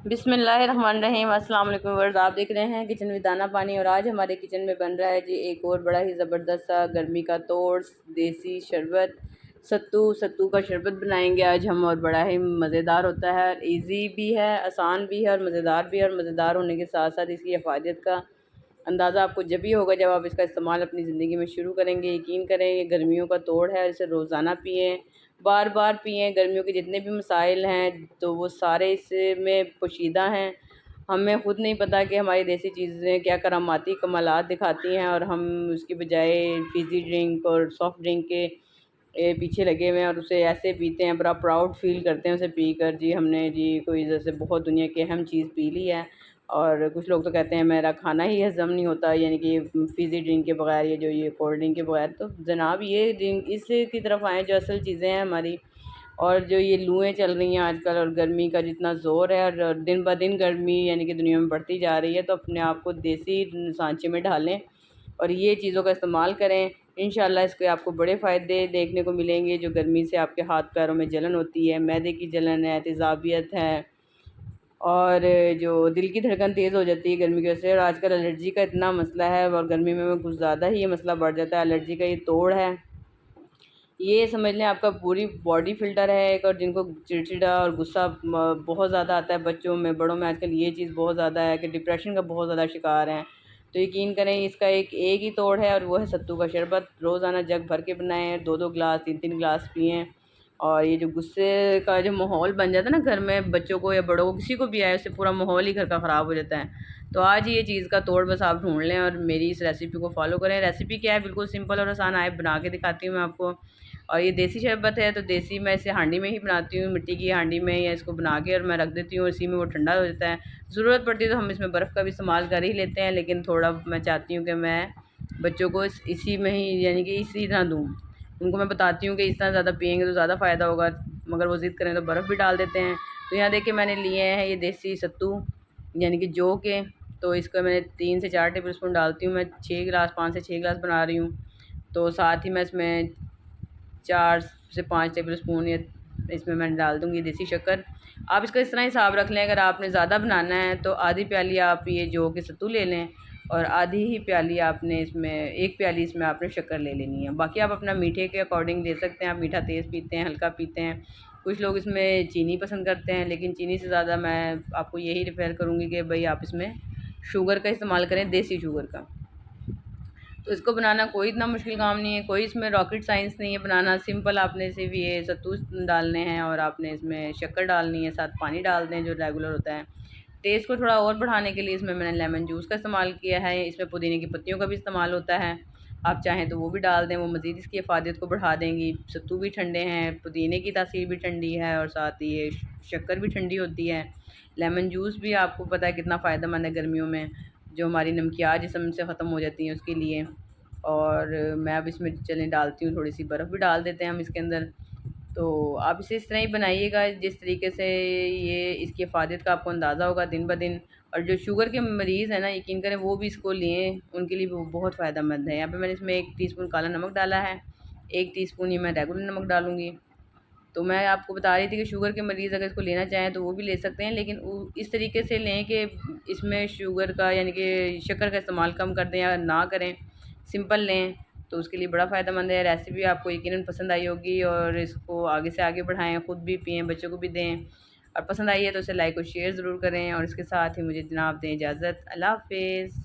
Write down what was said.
बिस्मिल्लाहिर्रहमानिर्रहीम। अस्सलाम वालेकुम व्यूअर्स, आप देख रहे हैं किचन विद दाना पानी और आज हमारे किचन में बन रहा है जी एक और बड़ा ही ज़बरदस्त सा गर्मी का तोड़ देसी शरबत सत्तू का शरबत बनाएंगे आज हम। और बड़ा ही मज़ेदार होता है, इजी भी है, आसान भी है और मज़ेदार भी है। और मज़ेदार होने के साथ साथ इसकी अफादियत का अंदाज़ा आपको जब भी होगा जब आप इसका इस्तेमाल अपनी ज़िंदगी में शुरू करेंगे। यकीन करें ये गर्मियों का तोड़ है, इसे रोज़ाना पिएँ, बार बार पिएँ। गर्मियों के जितने भी मसाइल हैं तो वो सारे इसमें पोशीदा हैं। हमें ख़ुद नहीं पता कि हमारी देसी चीज़ें क्या करामाती कमालात दिखाती हैं और हम उसकी बजाय फ़िज़ी ड्रिंक और सॉफ़्ट ड्रिंक के पीछे लगे हुए हैं और उसे ऐसे पीते हैं, बड़ा प्राउड फ़ील करते हैं उसे पी कर। जी हमने जी कोई जैसे बहुत दुनिया की अहम चीज़ पी ली है। और कुछ लोग तो कहते हैं मेरा खाना ही हज़म नहीं होता, यानी कि फ़िज़ी ड्रिंक के बगैर, ये कोल्ड ड्रिंक के बगैर। तो जनाब ये ड्रिंक इसकी तरफ आएँ जो असल चीज़ें हैं हमारी। और जो ये लूएँ चल रही हैं आजकल और गर्मी का जितना ज़ोर है और दिन ब दिन गर्मी यानी कि दुनिया में बढ़ती जा रही है, तो अपने आप को देसी सांचे में ढालें और ये चीज़ों का इस्तेमाल करें। इंशाल्लाह इसके आपको बड़े फ़ायदे देखने को मिलेंगे। जो गर्मी से आपके हाथ पैरों में जलन होती है, मैदे की जलन है, तेज़ाबियत है और जो दिल की धड़कन तेज़ हो जाती है गर्मी की वजह से। और आजकल एलर्जी का इतना मसला है और गर्मी में कुछ ज़्यादा ही ये मसला बढ़ जाता है। एलर्जी का ये तोड़ है, ये समझ लें आपका पूरी बॉडी फ़िल्टर है एक। और जिनको चिड़चिड़ा और गुस्सा बहुत ज़्यादा आता है बच्चों में, बड़ों में आजकल ये चीज़ बहुत ज़्यादा है कि डिप्रेशन का बहुत ज़्यादा शिकार हैं, तो यकीन करें इसका एक ही तोड़ है और वो है सत्तू का शरबत। रोज़ाना जग भर के बनाएं, 2-2 गिलास 3-3 गिलास पिएँ। और ये जो गुस्से का जो माहौल बन जाता है ना घर में, बच्चों को या बड़ों को किसी को भी आए, उससे पूरा माहौल ही घर का ख़राब हो जाता है। तो आज ये चीज़ का तोड़ बस आप ढूँढ लें और मेरी इस रेसिपी को फ़ॉलो करें। रेसिपी क्या है, बिल्कुल सिंपल और आसान, आए बना के दिखाती हूँ मैं आपको। और ये देसी शरबत है तो देसी मैं इसे हांडी में ही बनाती हूँ, मिट्टी की हांडी में, या इसको बना के और मैं रख देती हूँ, इसी में वो ठंडा हो जाता है। ज़रूरत पड़ती है तो हम इसमें बर्फ़ का भी इस्तेमाल कर ही लेते हैं, लेकिन थोड़ा मैं चाहती हूँ कि मैं बच्चों को इसी में ही यानी कि इसी तरह दूँ। उनको मैं बताती हूँ कि इस तरह ज़्यादा पिएँगे तो ज़्यादा फ़ायदा होगा, मगर वो ज़िद करें तो बर्फ़ भी डाल देते हैं। तो यहाँ देखिए मैंने लिए हैं ये देसी सत्तू यानी कि जौ के, तो इसको मैंने 3 से 4 टेबल स्पून डालती हूँ। मैं 6 गिलास 5 से 6 गिलास बना रही हूँ, तो साथ ही मैं इसमें 4 से 5 टेबल स्पून ये इसमें मैं डाल दूँगी देसी शक्कर। आप इसका इस तरह हिसाब रख लें, अगर आपने ज़्यादा बनाना है तो आधी प्याली आप ये जौ के सत्तू ले लें और आधी ही प्याली आपने इसमें 1 प्याली इसमें आपने शक्कर ले लेनी है। बाकी आप अपना मीठे के अकॉर्डिंग ले सकते हैं, आप मीठा तेज़ पीते हैं, हल्का पीते हैं। कुछ लोग इसमें चीनी पसंद करते हैं, लेकिन चीनी से ज़्यादा मैं आपको यही रेफ़र करूँगी कि भई आप इसमें शुगर का इस्तेमाल करें, देसी शुगर का। तो इसको बनाना कोई इतना मुश्किल काम नहीं है, कोई इसमें रॉकेट साइंस नहीं है बनाना। सिंपल आपने सिर्फ ये सत्तू डालने हैं और आपने इसमें शक्कर डालनी है, साथ पानी डाल दें जो रेगुलर होता है। टेस्ट को थोड़ा और बढ़ाने के लिए इसमें मैंने लेमन जूस का इस्तेमाल किया है, इसमें पुदीने की पत्तियों का भी इस्तेमाल होता है। आप चाहें तो वो भी डाल दें, वो मज़ीद इसकी अफादियत को बढ़ा देंगी। सत्तू भी ठंडे हैं, पुदीने की तासीर भी ठंडी है और साथ ही ये शक्कर भी ठंडी होती है। लेमन जूस भी आपको पता है कितना फ़ायदेमंद है गर्मियों में, जो हमारी नमकियात जिस्म से ख़त्म हो जाती हैं उसके लिए। और मैं अब इसमें चलें डालती हूँ, थोड़ी-सी बर्फ़ भी डाल देते हैं हम इसके अंदर। तो आप इसे इस तरह ही बनाइएगा जिस तरीके से ये इसकी अफादियत का आपको अंदाज़ा होगा दिन ब दिन। और जो शुगर के मरीज़ हैं ना, यकीन करें वो भी इसको लें, उनके लिए भी वो बहुत फ़ायदेमंद है। यहाँ पे मैंने इसमें 1 टीस्पून काला नमक डाला है, 1 टीस्पून ये मैं रेगुलर नमक डालूँगी। तो मैं आपको बता रही थी कि शुगर के मरीज़ अगर इसको लेना चाहें तो वो भी ले सकते हैं, लेकिन इस तरीके से लें कि इसमें शुगर का यानी कि शक्कर का इस्तेमाल कम कर दें या ना करें, सिंपल लें, तो उसके लिए बड़ा फ़ायदेमंद है। रेसिपी आपको यकीनन पसंद आई होगी और इसको आगे से आगे बढ़ाएँ, ख़ुद भी पिएँ, बच्चों को भी दें। और पसंद आई है तो इसे लाइक और शेयर ज़रूर करें और इसके साथ ही मुझे जनाब दें इजाज़त। अल्लाह हाफ़िज़।